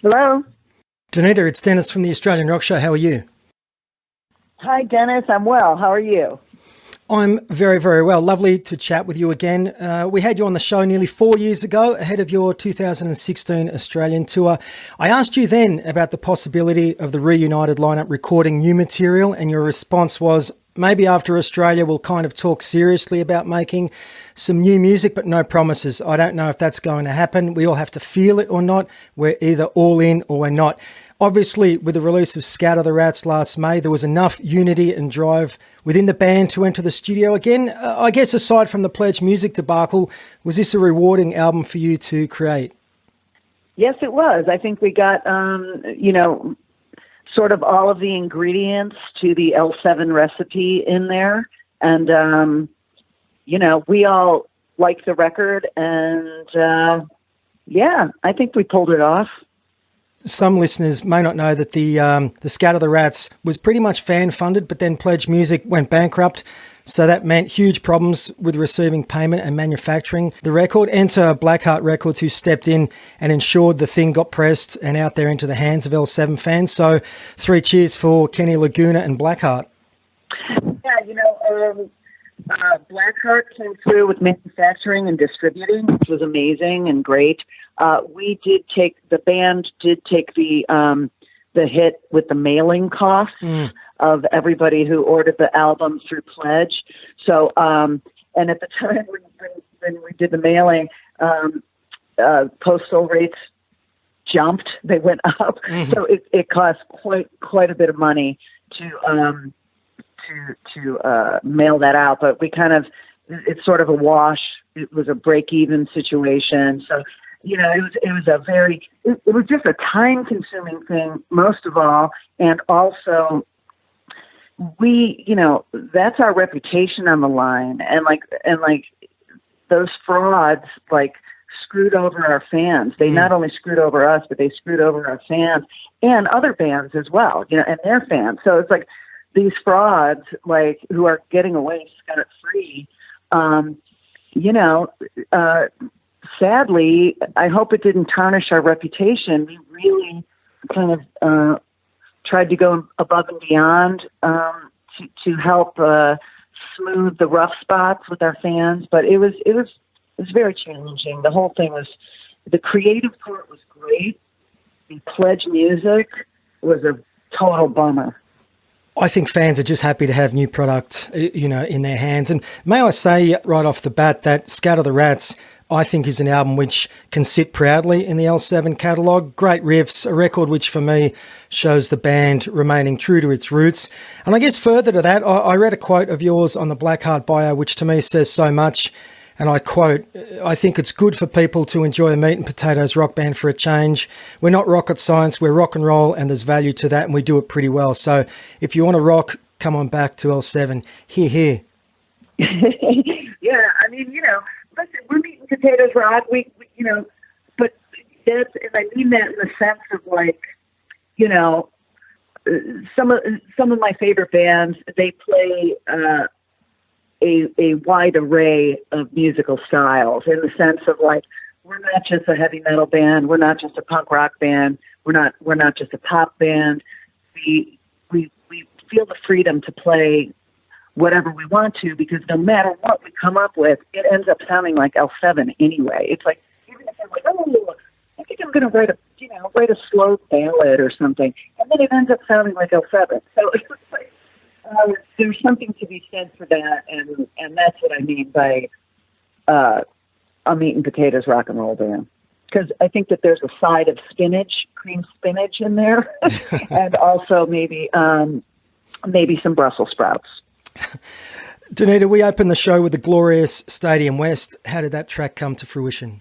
Hello. Donita, it's Dennis from the Australian Rock Show. How are you? Hi, Dennis. I'm well. How are you? I'm very, very well. Lovely to chat with you again. We had you on the show nearly 4 years ago, ahead of your 2016 Australian tour. I asked you then about the possibility of the reunited lineup recording new material, and your response was, maybe after Australia we'll kind of talk seriously about making some new music, but no promises. I don't know if that's going to happen. We all have to feel it or not. We're either all in or we're not. Obviously, with the release of Scatter the Rats last May, there was enough unity and drive within the band to enter the studio again. I guess aside from the Pledge Music debacle, was this a rewarding album for you to create? Yes, it was. I think we got, sort of all of the ingredients to the L7 recipe in there. And, we all liked the record. And, I think we pulled it off. Some listeners may not know that the Scatter the Rats was pretty much fan-funded, but then Pledge Music went bankrupt. So that meant huge problems with receiving payment and manufacturing the record. Enter Blackheart Records, who stepped in and ensured the thing got pressed and out there into the hands of L7 fans. So 3 cheers for Kenny Laguna and Blackheart. Yeah, Blackheart came through with manufacturing and distributing, which was amazing and great. The band did take the hit with the mailing costs of everybody who ordered the album through Pledge. So, and at the time when we did the mailing, postal rates jumped; they went up. Mm-hmm. So it cost quite a bit of money to mail that out. But it's sort of a wash. It was a break-even situation. So, it was just a time-consuming thing, most of all, and also that's our reputation on the line, and those frauds screwed over our fans. They not only screwed over us, but they screwed over our fans and other bands as well, and their fans. So it's like these frauds, who are getting away scot-free, sadly, I hope it didn't tarnish our reputation. We really kind of tried to go above and beyond to help smooth the rough spots with our fans, but it was very challenging. The whole thing the creative part was great. The Pledge Music was a total bummer. I think fans are just happy to have new product, in their hands. And may I say right off the bat that Scatter the Rats, I think, is an album which can sit proudly in the L7 catalogue. Great riffs, a record which for me shows the band remaining true to its roots. And I guess further to that, I read a quote of yours on the Blackheart bio, which to me says so much. And I quote, I think it's good for people to enjoy a meat and potatoes rock band for a change. We're not rocket science, we're rock and roll, and there's value to that, and we do it pretty well. So if you want to rock, come on back to L7. Hear, hear. Yeah, I mean, listen, we're meat and potatoes rock, but that's, and I mean that in the sense of some of my favorite bands, they play a wide array of musical styles, in the sense of we're not just a heavy metal band, we're not just a punk rock band, we're not just a pop band. We feel the freedom to play whatever we want to, because no matter what we come up with, it ends up sounding like L7 anyway. It's even if I'm I think I'm going to write a slow ballad or something, and then it ends up sounding like L7. So it's there's something to be said for that, and that's what I mean by a meat and potatoes rock and roll band. Because I think that there's a side of cream spinach in there, and also maybe some Brussels sprouts. Donita, we opened the show with the glorious Stadium West. How did that track come to fruition?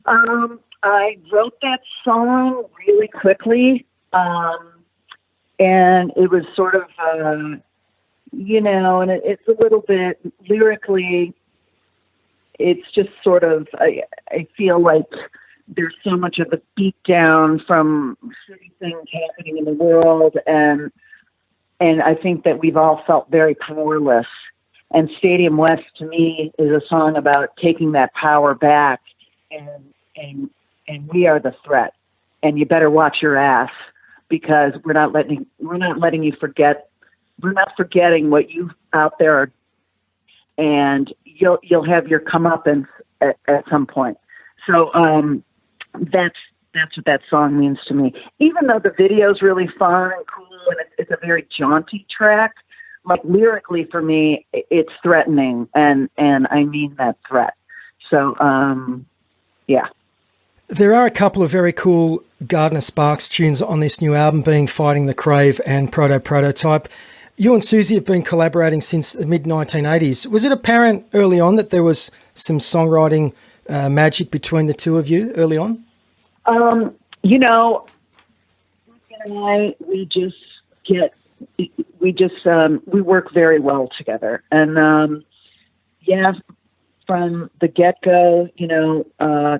I wrote that song really quickly, and it was sort of, and it's a little bit lyrically, it's just sort of, I feel like there's so much of a beat down from shitty things happening in the world, and I think that we've all felt very powerless. And Stadium West, to me, is a song about taking that power back, and we are the threat. and you better watch your ass, because we're not letting you forget. We're not forgetting what you out there, and you'll have your comeuppance at some point. So that's what that song means to me. Even though the video's really fun and cool, and it's a very jaunty track, like lyrically for me, it's threatening, and I mean that threat. So yeah. There are a couple of very cool Donita Sparks tunes on this new album, being Fighting the Crave and Prototype. You and Susie have been collaborating since the mid-1980s. Was it apparent early on that there was some songwriting magic between the two of you early on? You know, Rick and I, we work very well together. And, yeah, from the get-go, you know,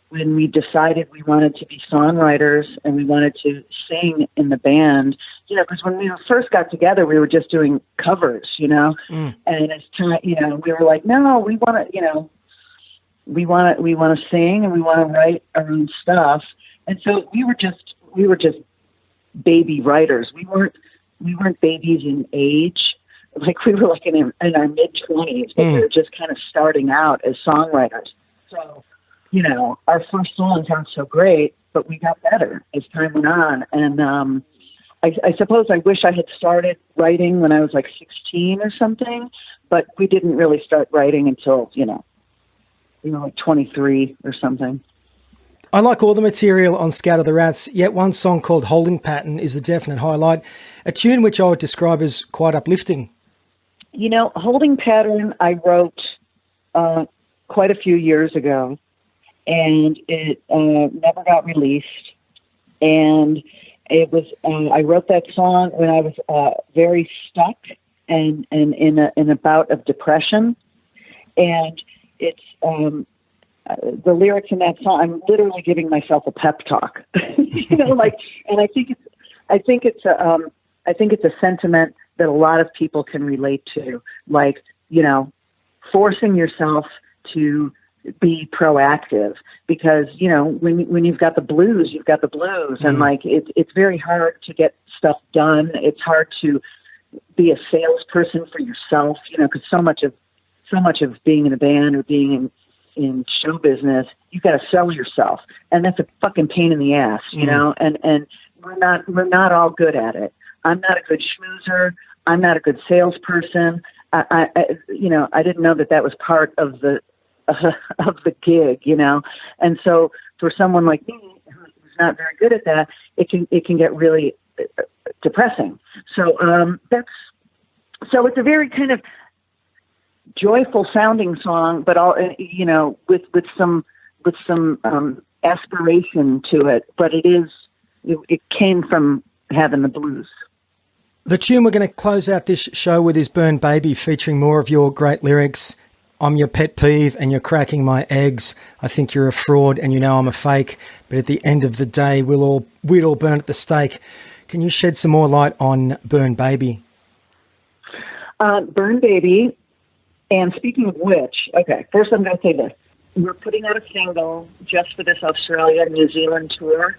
when we decided we wanted to be songwriters and we wanted to sing in the band, you know, because when we first got together, we were just doing covers, you know, and as time, you know, we were like, no, we want to, you know, we want to sing and we want to write our own stuff. And so we were just baby writers. We weren't babies in age. Like we were like in our mid-20s, but we were just kind of starting out as songwriters. So, you know, our first songs aren't so great, but we got better as time went on. And I suppose I wish I had started writing when I was like 16 or something, but we didn't really start writing until, you know, like 23 or something. I like all the material on Scatter the Rats, yet one song called Holding Pattern is a definite highlight, a tune which I would describe as quite uplifting. You know, Holding Pattern I wrote quite a few years ago, and it never got released. And it was I wrote that song when I was very stuck and in a bout of depression. And it's the lyrics in that song, I'm literally giving myself a pep talk, you know, like, and I think it's a sentiment that a lot of people can relate to, like, you know, forcing yourself to be proactive, because, you know, when you've got the blues, you've got the blues, and like, it's very hard to get stuff done. It's hard to be a salesperson for yourself, you know, because so much of being in a band or being in show business, you've got to sell yourself, and that's a fucking pain in the ass, you know. And we're not all good at it. I'm not a good schmoozer. I'm not a good salesperson. I you know, I didn't know that was part of the gig, you know. And so for someone like me who's not very good at that, it can get really depressing. So it's a very kind of joyful sounding song, but all, you know, with some aspiration to it. But it came from having the blues. The tune we're going to close out this show with is Burn Baby, featuring more of your great lyrics. I'm your pet peeve and you're cracking my eggs. I think you're a fraud and you know I'm a fake. But at the end of the day, we'd all burn at the stake. Can you shed some more light on Burn Baby? Burn Baby. And speaking of which, okay, first I'm going to say this. We're putting out a single just for this Australia-New Zealand tour.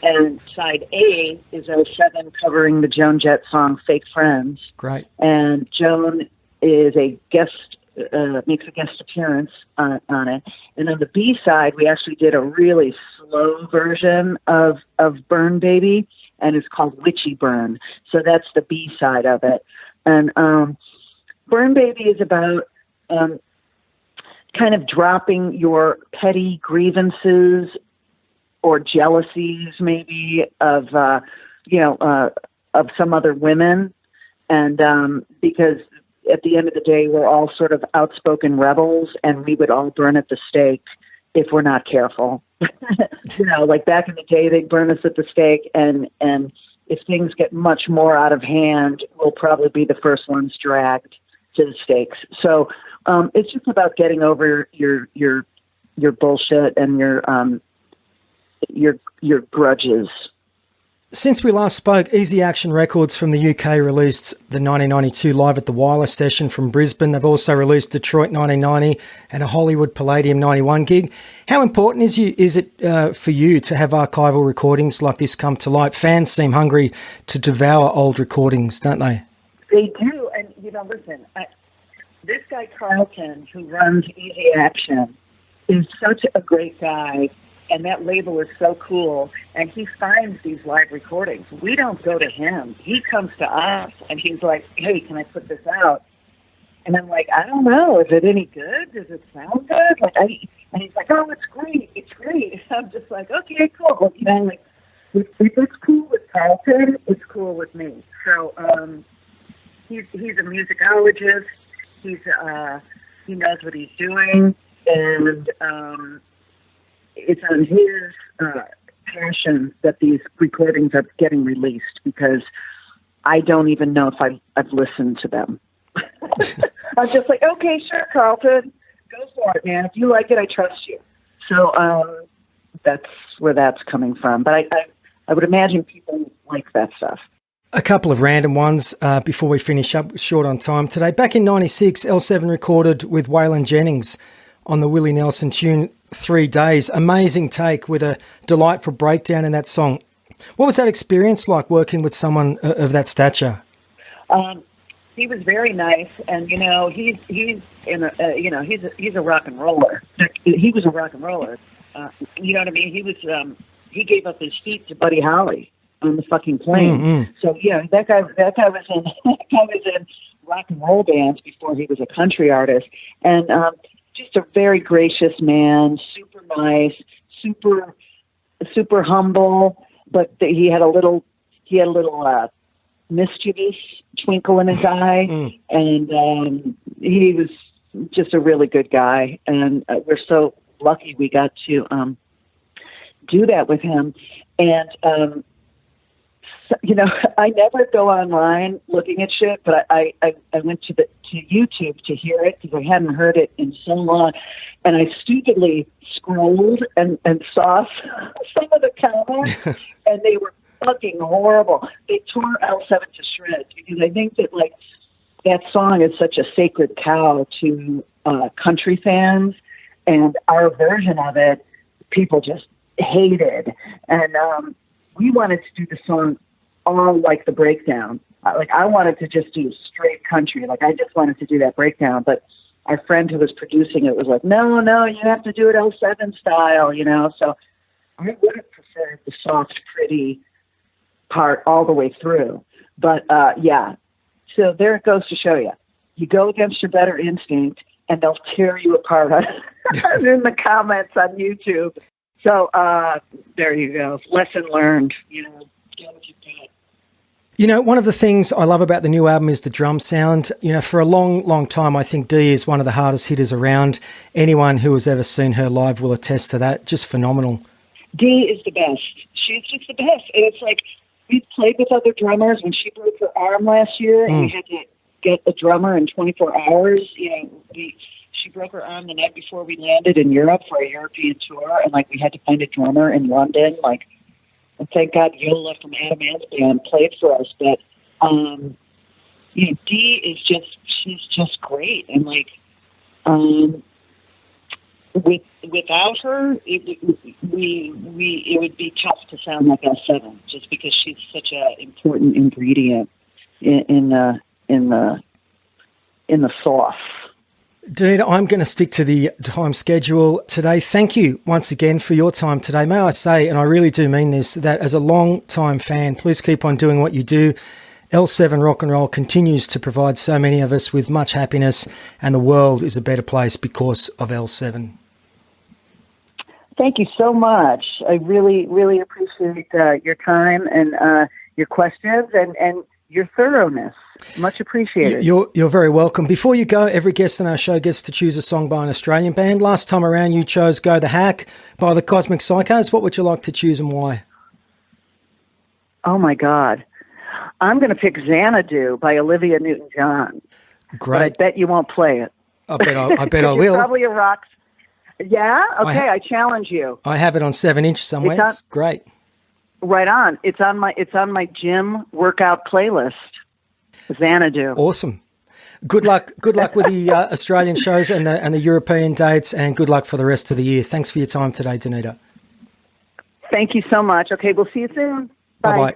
And side A is 07 covering the Joan Jett song Fake Friends. Great. And Joan is makes a guest appearance on it. And on the B side, we actually did a really slow version of Burn Baby, and it's called Glitchy Burn. So that's the B side of it. And Burn Baby is about kind of dropping your petty grievances or jealousies, maybe of some other women, and because at the end of the day, we're all sort of outspoken rebels, and we would all burn at the stake if we're not careful. You know, like back in the day, they'd burn us at the stake, and if things get much more out of hand, we'll probably be the first ones dragged to the stakes. So it's just about getting over your bullshit and your grudges. Since we last spoke, Easy Action Records from the UK released the 1992 Live at the Wireless session from Brisbane. They've also released Detroit 1990 and a Hollywood Palladium 91 gig. How important is it for you to have archival recordings like this come to light? Fans seem hungry to devour old recordings, don't they? They do. And, listen, this guy Carlton, who runs Easy Action, is such a great guy. And that label is so cool. And he finds these live recordings. We don't go to him. He comes to us, and he's like, hey, can I put this out? And I'm like, I don't know. Is it any good? Does it sound good? And he's like, oh, it's great. It's great. And I'm just like, okay, cool. If it's cool with Carlton, it's cool with me. So he's a musicologist. He knows what he's doing. And it's on his passion that these recordings are getting released, because I don't even know if I've listened to them. I'm just like, okay, sure, Carlton, go for it, man. If you like it, I trust you. So that's where that's coming from. But I would imagine people like that stuff. A couple of random ones before we finish up, short on time today. Back in 96, L7 recorded with Waylon Jennings on the Willie Nelson tune 3 Days. Amazing take with a delightful breakdown in that song. What was that experience like working with someone of that stature? He was very nice, and he's in a he's a rock and roller. He was a rock and roller. You know what I mean? He was he gave up his feet to Buddy Holly on the fucking plane. Mm-hmm. So yeah, that guy was in rock and roll bands before he was a country artist, and just a very gracious man, super nice, super humble, but he had a little mischievous twinkle in his eye, and he was just a really good guy, and we're so lucky we got to do that with him. And I never go online looking at shit, but I went to YouTube to hear it because I hadn't heard it in so long, and I stupidly scrolled and saw some of the comments, and they were fucking horrible. They tore L7 to shreds, because I think that that song is such a sacred cow to country fans, and our version of it, people just hated, and we wanted to do the song all like the breakdown. I wanted to just do straight country. I just wanted to do that breakdown. But our friend who was producing it was like, no, you have to do it L7 style, So I would have preferred the soft, pretty part all the way through. But, yeah. So there it goes to show you. You go against your better instinct, and they'll tear you apart in the comments on YouTube. So there you go. Lesson learned, Get what you got. One of the things I love about the new album is the drum sound. For a long, long time, I think Dee is one of the hardest hitters around. Anyone who has ever seen her live will attest to that. Just phenomenal. Dee is the best. She's just the best. And it's like, we played with other drummers. When she broke her arm last year, and we had to get a drummer in 24 hours, she broke her arm the night before we landed in Europe for a European tour, and we had to find a drummer in London. And thank God Yola from Adam Ant's band played for us. But Dee she's just great, and without her, it would be tough to sound like L7, just because she's such an important ingredient in the sauce. Donita, I'm going to stick to the time schedule today. Thank you once again for your time today. May I say, and I really do mean this, that as a long-time fan, please keep on doing what you do. L7 Rock and Roll continues to provide so many of us with much happiness, and the world is a better place because of L7. Thank you so much. I really, really appreciate your time and your questions and your thoroughness. Much appreciated. You're very welcome. Before you go, every guest on our show gets to choose a song by an Australian band. Last time around, you chose Go the Hack by the Cosmic Psychos. What would you like to choose and why? Oh, my God. I'm going to pick Xanadu by Olivia Newton-John. Great. But I bet you won't play it. I bet I will. You're probably a rock. Yeah? Okay, I challenge you. I have it on 7-inch somewhere. It's great. Right on. It's on my gym workout playlist. Xanadu. Awesome. Good luck with the Australian shows and the European dates, and good luck for the rest of the year. Thanks for your time today, Donita. Thank you so much. Okay, we'll see you soon. Bye. Bye-bye.